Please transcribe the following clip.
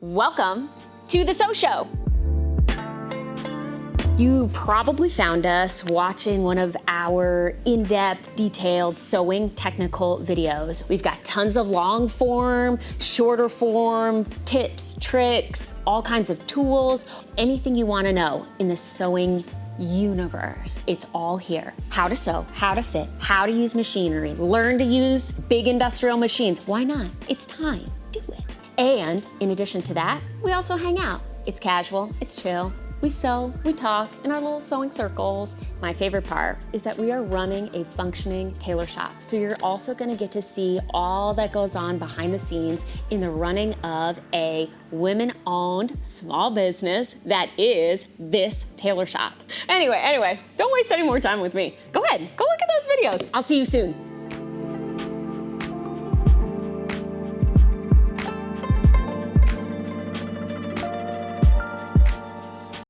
Welcome to the Sew Show. You probably found us watching one of our in-depth, detailed sewing technical videos. We've got tons of long form, shorter form, tips, tricks, all kinds of tools, anything you want to know in the sewing universe. It's all here. How to sew, how to fit, how to use machinery, learn to use big industrial machines. Why not? It's time. Do it. And in addition to that, we also hang out. It's casual, it's chill. We sew, we talk in our little sewing circles. My favorite part is that we are running a functioning tailor shop. So you're also gonna get to see all that goes on behind the scenes in the running of a women-owned small business that is this tailor shop. Anyway, don't waste any more time with me. Go ahead, go look at those videos. I'll see you soon.